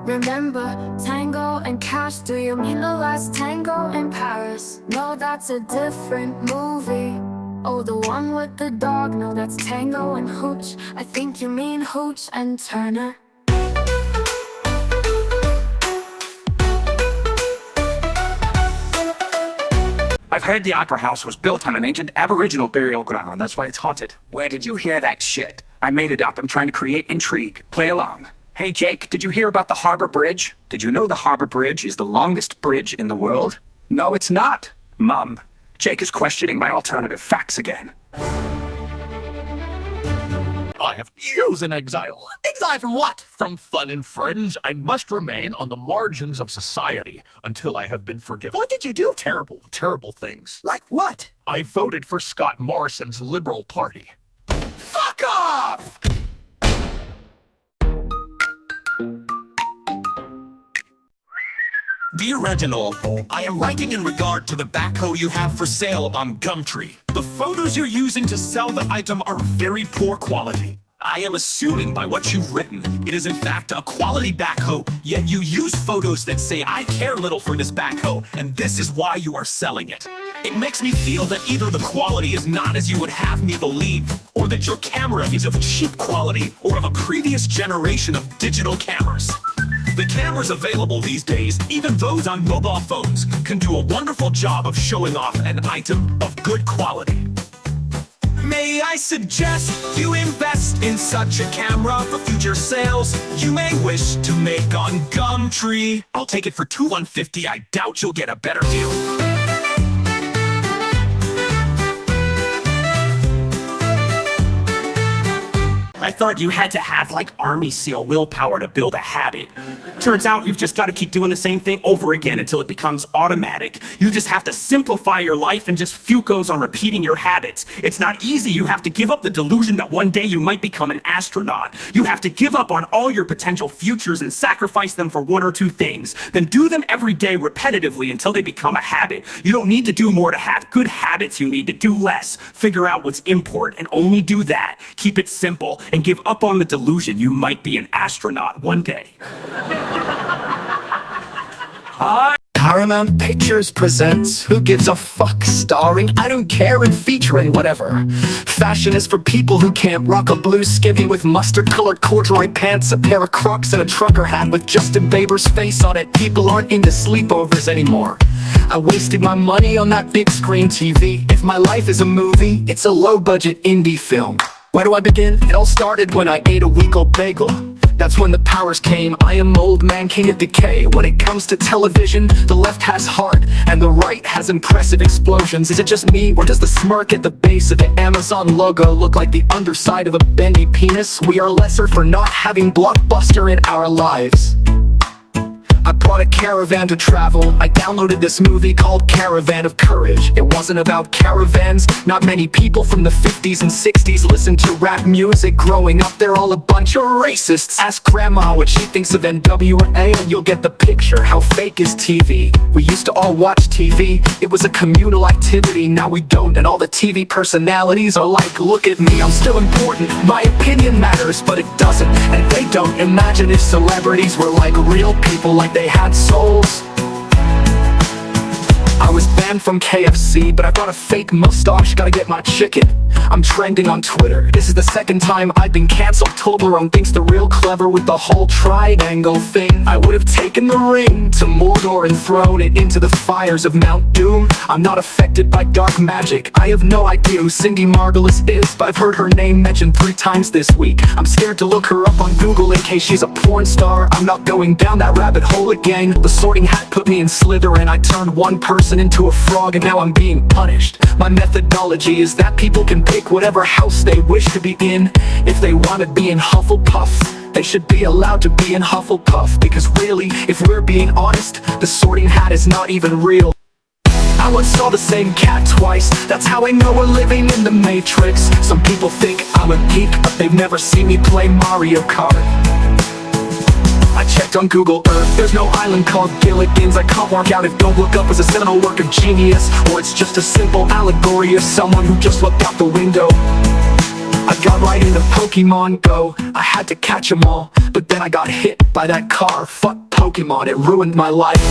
Remember Tango and Cash, do you mean the last tango in Paris? No, that's a different movie. Oh, the one with the dog, no, that's Tango and Hooch. I think you mean Hooch and Turner. I've heard the Opera House was built on an ancient Aboriginal burial ground. That's why it's haunted. Where did you hear that shit? I made it up. I'm trying to create intrigue. Play along. Hey, Jake, did you hear about the Harbor Bridge? Did you know the Harbor Bridge is the longest bridge in the world? No, it's not. Mum, Jake is questioning my alternative facts again. I have years in exile. Exile from what? From fun and friends. I must remain on the margins of society until I have been forgiven. What did you do? Terrible, terrible things. Like what? I voted for Scott Morrison's Liberal Party. Fuck off! Dear Reginald, I am writing in regard to the backhoe you have for sale on Gumtree. The photos you're using to sell the item are very poor quality. I am assuming by what you've written, it is in fact a quality backhoe, yet you use photos that say I care little for this backhoe, and this is why you are selling it. It makes me feel that either the quality is not as you would have me believe, or that your camera is of cheap quality or of a previous generation of digital cameras. The cameras available these days, even those on mobile phones, can do a wonderful job of showing off an item of good quality. May I suggest you invest in such a camera for future sales you may wish to make on Gumtree. I'll take it for $2,150. I doubt you'll get a better deal. I thought you had to have like Army SEAL willpower to build a habit. Turns out you've just got to keep doing the same thing over again until it becomes automatic. You just have to simplify your life and just focus on repeating your habits. It's not easy. You have to give up the delusion that one day you might become an astronaut. You have to give up on all your potential futures and sacrifice them for one or two things. Then do them every day repetitively until they become a habit. You don't need to do more to have good habits. You need to do less. Figure out what's important and only do that. Keep it simple and give up on the delusion you might be an astronaut one day. Paramount Pictures presents Who Gives a Fuck, starring I Don't Care and featuring whatever. Fashion is for people who can't rock a blue skivvy with mustard-colored corduroy pants, a pair of Crocs, and a trucker hat with Justin Bieber's face on it. People aren't into sleepovers anymore. I wasted my money on that big screen TV. If my life is a movie, it's a low-budget indie film. Where do I begin? It all started when I ate a week-old bagel. That's when the powers came. I am old man, king of decay. When it comes to television, the left has heart and the right has impressive explosions. Is it just me, or does the smirk at the base of the Amazon logo look like the underside of a bendy penis? We are lesser for not having Blockbuster in our lives. I brought a caravan to travel. I downloaded this movie called Caravan of Courage. It wasn't about caravans. Not many people from the 50s and 60s listened to rap music growing up. They're all a bunch of racists. Ask grandma what she thinks of NWA and you'll get the picture. How fake is TV? We used to all watch TV. It was a communal activity. Now we don't, and all the TV personalities are like, look at me, I'm still important. My opinion matters, but it doesn't. And they don't. Imagine if celebrities were like real people, like they had souls. I was banned from KFC, but I brought a fake mustache, gotta get my chicken. I'm trending on Twitter. This is the second time I've been cancelled. Toblerone thinks they're real clever with the whole triangle thing. I would have taken the ring to Mordor and thrown it into the fires of Mount Doom. I'm not affected by dark magic. I have no idea who Cindy Margulis is, but I've heard her name mentioned 3 times this week. I'm scared to look her up on Google in case she's a porn star. I'm not going down that rabbit hole again. The Sorting Hat put me in Slytherin. I turned one person into a frog and now I'm being punished. My methodology is that people can pick whatever house they wish to be in. If they want to be in Hufflepuff, they should be allowed to be in Hufflepuff. Because really, if we're being honest, the Sorting Hat is not even real. I once saw the same cat twice. That's how I know we're living in the Matrix. Some people think I'm a geek, but they've never seen me play Mario Kart. I checked on Google Earth, there's no island called Gilligan's. I can't work out if Don't Look Up was a seminal work of genius, or it's just a simple allegory of someone who just looked out the window. I got right into Pokemon Go, I had to catch 'em all. But then I got hit by that car, fuck Pokemon, it ruined my life.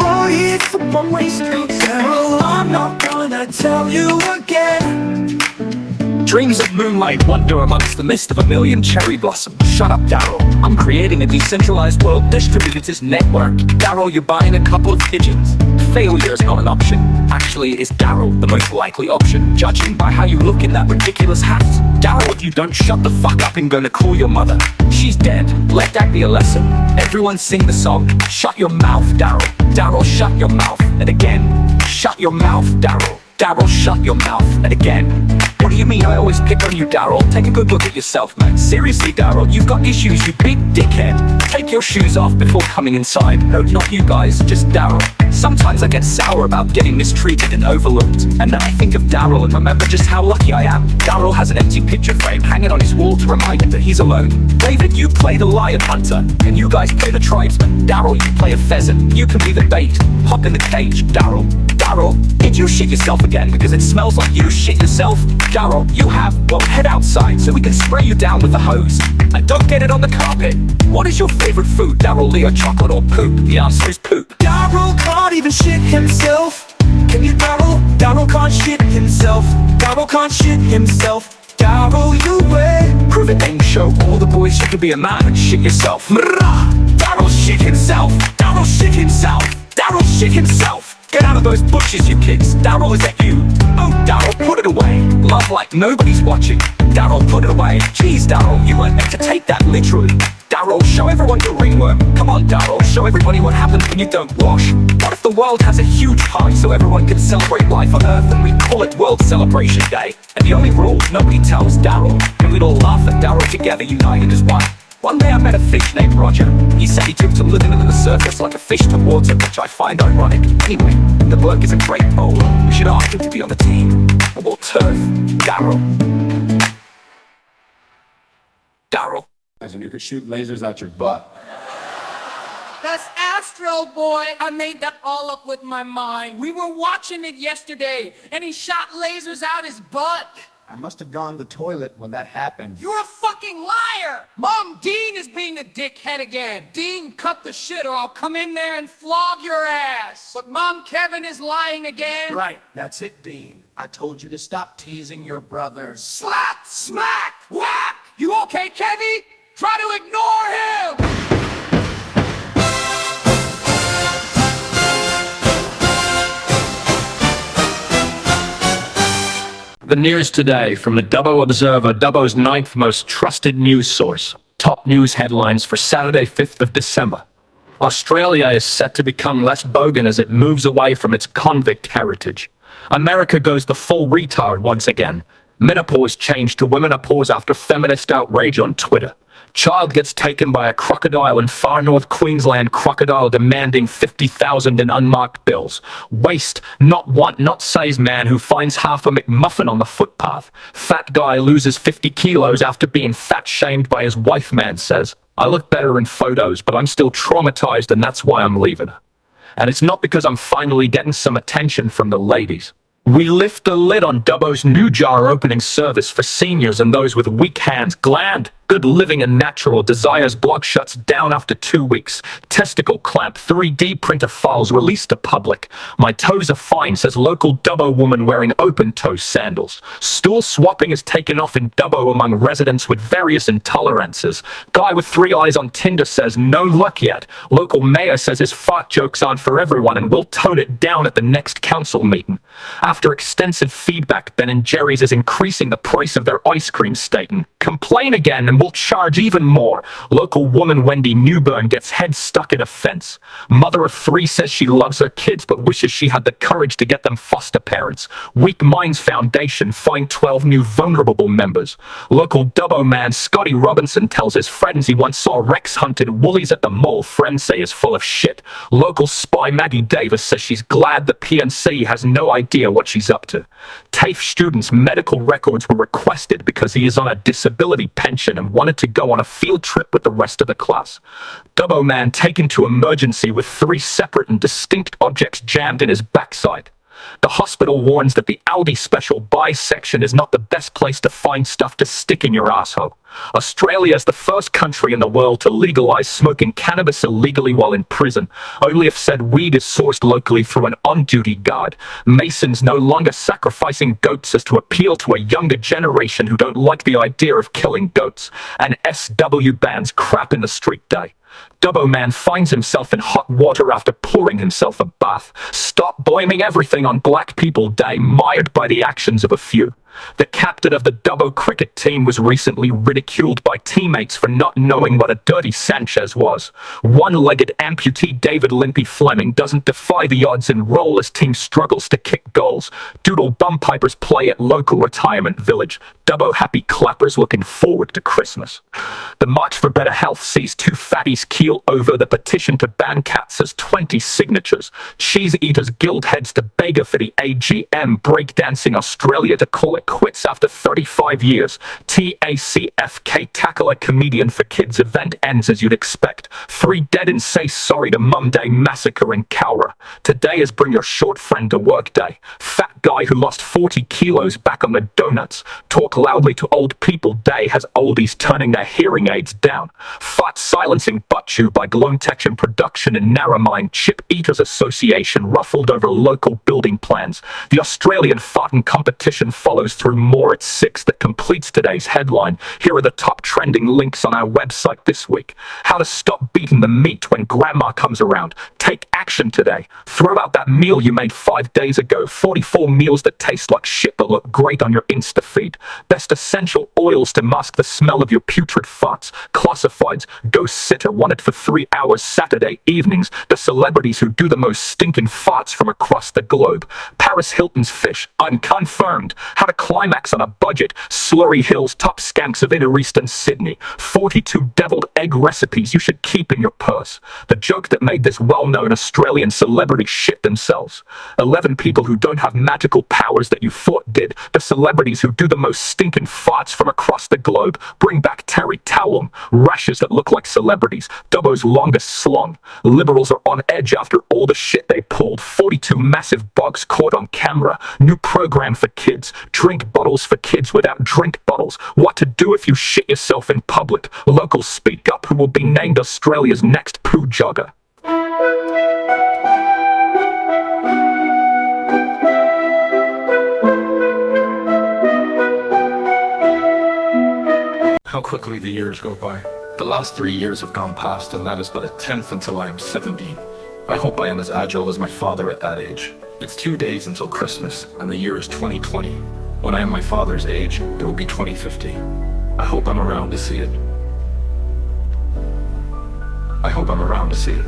Oh, it's a one-way street, Daryl, I'm not gonna tell you again. Dreams of moonlight wander amongst the mist of a million cherry blossoms. Shut up, Daryl. I'm creating a decentralized world distributors network. Daryl, you're buying a couple of pigeons. Failure is not an option. Actually, is Daryl the most likely option, judging by how you look in that ridiculous hat? Daryl, if you don't shut the fuck up, I'm gonna call your mother. She's dead. Let that be a lesson. Everyone sing the song. Shut your mouth, Daryl. Daryl, shut your mouth. And again, shut your mouth, Daryl. Daryl, shut your mouth. And again. What do you mean I always pick on you, Daryl? Take a good look at yourself, man. Seriously, Daryl, you've got issues, you big dickhead. Take your shoes off before coming inside. No, not you guys, just Daryl. Sometimes I get sour about getting mistreated and overlooked. And then I think of Daryl and remember just how lucky I am. Daryl has an empty picture frame hanging on his wall to remind him that he's alone. David, you play the lion hunter, and you guys play the tribesman. Daryl, you play a pheasant. You can be the bait. Hop in the cage, Daryl. Daryl, did you shit yourself again because it smells like you shit yourself? Daryl, you have, well, head outside so we can spray you down with the hose. And don't get it on the carpet. What is your favorite food, Daryl, Leo, chocolate or poop? The answer is poop. Daryl can't even shit himself. Can you, Daryl? Daryl can't shit himself. Daryl can't shit himself. Daryl, you win. Prove it, then show all the boys you can be a man and shit yourself. Daryl shit himself. Daryl shit himself. Daryl shit himself. Get out of those bushes, you kids. Daryl, is that you? Oh, Daryl, put it away. Love like nobody's watching. Daryl, put it away. Jeez, Daryl, you weren't meant to take that literally. Daryl, show everyone your ringworm. Come on, Daryl, show everybody what happens when you don't wash. What if the world has a huge party so everyone can celebrate life on Earth and we call it World Celebration Day? And the only rule nobody tells Daryl, and we'd all laugh at Daryl together, united as one. One day I met a fish named Roger. He said he took to living under the surface like a fish to water, which I find ironic. Anyway, the bloke is a great bowler. We should ask him to be on the team. And we'll turf Daryl. Daryl. And you could shoot lasers out your butt. That's Astro Boy. I made that all up with my mind. We were watching it yesterday, and he shot lasers out his butt. I must have gone to the toilet when that happened. You're a fucking liar! Mom, Dean is being a dickhead again. Dean, cut the shit or I'll come in there and flog your ass. But Mom, Kevin is lying again. Right, that's it, Dean. I told you to stop teasing your brother. Slap, smack, whack! You okay, Kevy? Try to ignore him! The news today from the Dubbo Observer, Dubbo's 9th most trusted news source. Top news headlines for Saturday, 5th of December. Australia is set to become less bogan as it moves away from its convict heritage. America goes the full retard once again. Menopause changed to womenopause after feminist outrage on Twitter. Child gets taken by a crocodile in far north Queensland. Crocodile demanding $50,000 in unmarked bills. Waste, not want, not says man who finds half a McMuffin on the footpath. Fat guy loses 50 kilos after being fat shamed by his wife, man says. I look better in photos, but I'm still traumatized and that's why I'm leaving her. And it's not because I'm finally getting some attention from the ladies. We lift the lid on Dubbo's new jar opening service for seniors and those with weak hands. Gland, good living and natural desires blog shuts down after 2 weeks. Testicle clamp 3D printer files released to public. My toes are fine, says local Dubbo woman wearing open-toe sandals. Stool swapping is taken off in Dubbo among residents with various intolerances. Guy with 3 eyes on Tinder says no luck yet. Local mayor says his fart jokes aren't for everyone and will tone it down at the next council meeting. After extensive feedback, Ben & Jerry's is increasing the price of their ice cream, stating, complain again and we'll charge even more. Local woman Wendy Newburn gets head stuck in a fence. Mother of 3 says she loves her kids but wishes she had the courage to get them foster parents. Weak Minds Foundation fined 12 new vulnerable members. Local Dubbo man Scotty Robinson tells his friends he once saw Rex hunted woolies at the mall. Friends say is full of shit. Local spy Maggie Davis says she's glad the PNC has no idea what she's up to. TAFE students' medical records were requested because he is on a disability pension and Man wanted to go on a field trip with the rest of the class. Dubbo Man taken to emergency with 3 separate and distinct objects jammed in his backside. The hospital warns that the Aldi special buy section is not the best place to find stuff to stick in your asshole. Australia is the first country in the world to legalize smoking cannabis illegally while in prison, only if said weed is sourced locally through an on-duty guard. Masons no longer sacrificing goats as to appeal to a younger generation who don't like the idea of killing goats. And SW bans crap in the street day. Dubbo Man finds himself in hot water after pouring himself a bath. Stop blaming everything on Black People Day, mired by the actions of a few. The captain of the Dubbo cricket team was recently ridiculed by teammates for not knowing what a dirty Sanchez was. One-legged amputee David Limpy Fleming doesn't defy the odds and roll as team struggles to kick goals. Doodle bumpipers play at local retirement village. Dubbo happy clappers looking forward to Christmas. The March for Better Health sees 2 fatties keel over. The petition to ban cats has 20 signatures. Cheese Eaters Guild heads to Bega for the AGM. Breakdancing Australia to call it quits after 35 years. TACFK tackle a comedian for kids event ends as you'd expect. 3 dead and say sorry to Mum Day massacre in Cowra. Today is bring your short friend to work day. Fat guy who lost 40 kilos back on the donuts. Talk loudly to old people day has oldies turning their hearing aids down. Fart silencing butt chew by Glowtech in production in Narromine. Chip Eaters Association ruffled over local building plans. The Australian farting competition follows through more at 6 that completes today's headline. Here are the top trending links on our website this week. How to stop beating the meat when grandma comes around. Take action today. Throw out that meal you made 5 days ago. 44 meals that taste like shit but look great on your Insta feed. Best essential oils to mask the smell of your putrid farts. Classifieds. Ghost sitter wanted for 3 hours Saturday evenings. The celebrities who do the most stinking farts from across the globe. Paris Hilton's fish. Unconfirmed. How to climax on a budget. Slurry Hill's top skanks of Inner Eastern Sydney. 42 deviled egg recipes you should keep in your purse. The joke that made this well-known Australian celebrity shit themselves. 11 people who don't have magical powers that you thought did. The celebrities who do the most stinking farts from across the globe. Bring back Terry Towlum. Rashes that look like celebrities. Dubbo's longest slung. Liberals are on edge after all the shit they pulled. 42 massive bugs caught on camera. New program for kids. Drink bottles for kids without drink bottles. What to do if you shit yourself in public. Locals speak up who will be named Australia's next poo jogger. How quickly the years go by. The last 3 years have gone past, and that is but a 10th until I am 70. I hope I am as agile as my father at that age. It's 2 days until Christmas, and the year is 2020. When I am my father's age, it will be 2050. I hope I'm around to see it. I hope I'm around to see it.